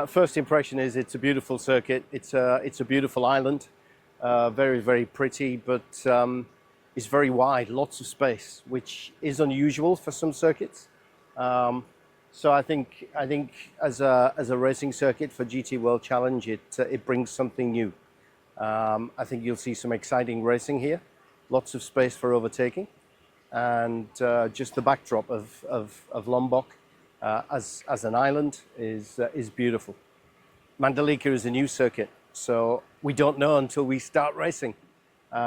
First impression is it's a beautiful circuit. It's a beautiful island, very, very pretty, but it's very wide, lots of space, which is unusual for some circuits. So I think as a racing circuit for GT World Challenge, it brings something new. I think you'll see some exciting racing here, lots of space for overtaking, and just the backdrop of Lombok as an island is beautiful. Mandalika is a new circuit, so we don't know until we start racing.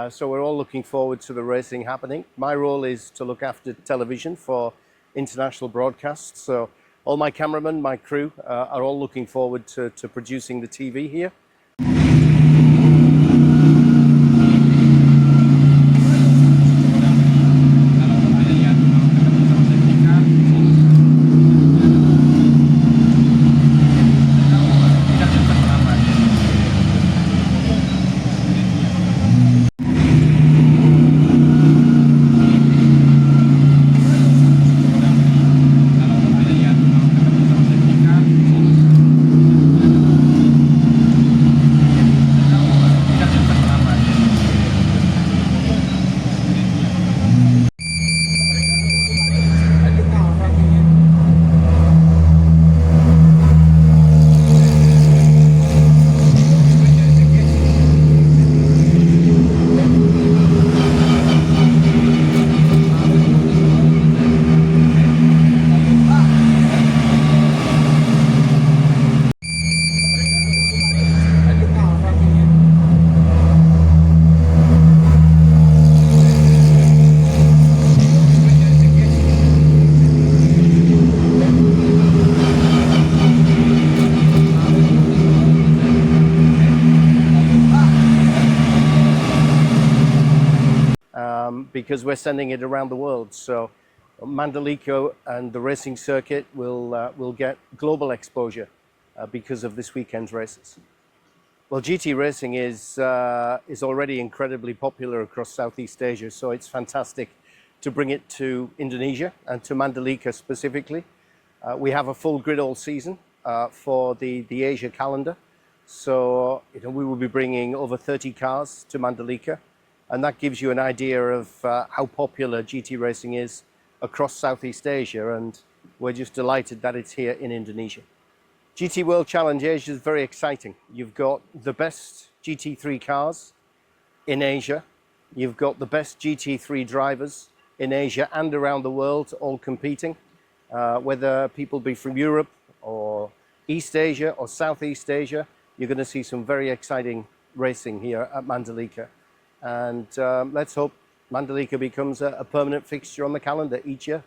So we're all looking forward to the racing happening. My role is to look after television for international broadcasts. So all my cameramen, my crew are all looking forward to producing the TV here. Because we're sending it around the world. So Mandalika and the racing circuit will get global exposure because of this weekend's races. Well, GT racing is already incredibly popular across Southeast Asia, so it's fantastic to bring it to Indonesia and to Mandalika specifically. We have a full grid all season for the Asia calendar, so we will be bringing over 30 cars to Mandalika. And that gives you an idea of how popular GT racing is across Southeast Asia, and we're just delighted that it's here in Indonesia. GT World Challenge Asia is very exciting. You've got the best GT3 cars in Asia. You've got the best GT3 drivers in Asia and around the world all competing, whether people be from Europe or East Asia or Southeast Asia. You're going to see some very exciting racing here at Mandalika. And let's hope Mandalika becomes a permanent fixture on the calendar each year.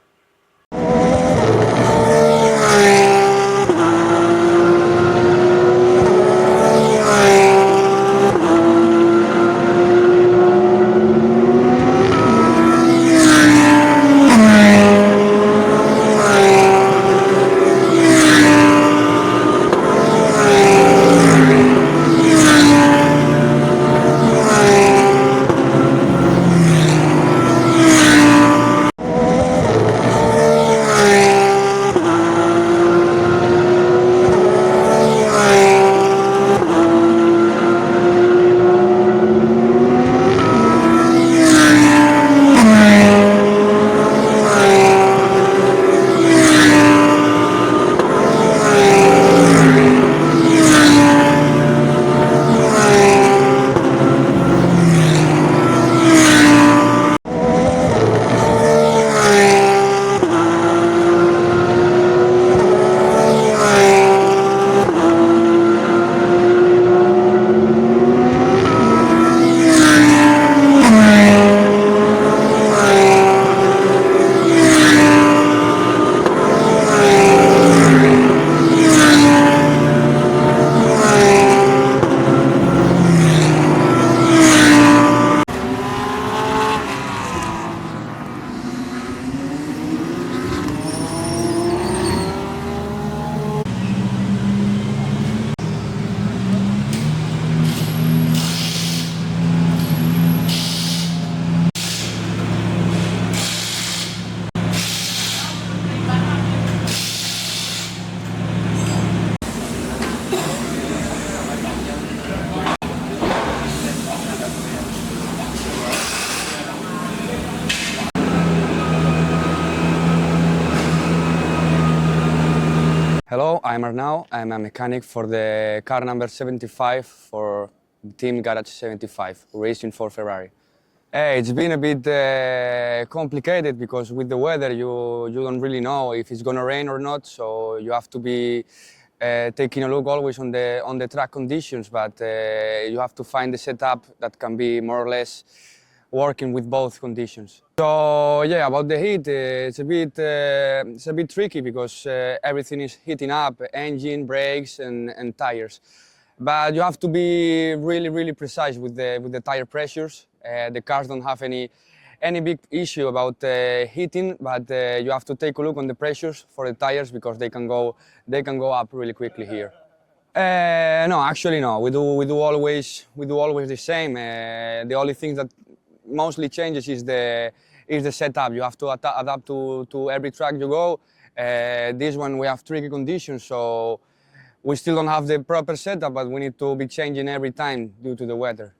I'm Arnau. I'm a mechanic for the car number 75 for the team Garage 75, racing for Ferrari. It's been a bit complicated because with the weather you don't really know if it's gonna rain or not, so you have to be taking a look always on the track conditions, but you have to find the setup that can be more or less working with both conditions. So yeah, about the heat, it's a bit tricky because everything is heating up: engine, brakes, and tires. But you have to be really precise with the tire pressures. The cars don't have any big issue about heating, but you have to take a look on the pressures for the tires because they can go up really quickly here. No, actually no. We do always the same. The only thing that mostly changes is the setup. You have to adapt to every track you go. This one we have tricky conditions, so we still don't have the proper setup, but we need to be changing every time due to the weather.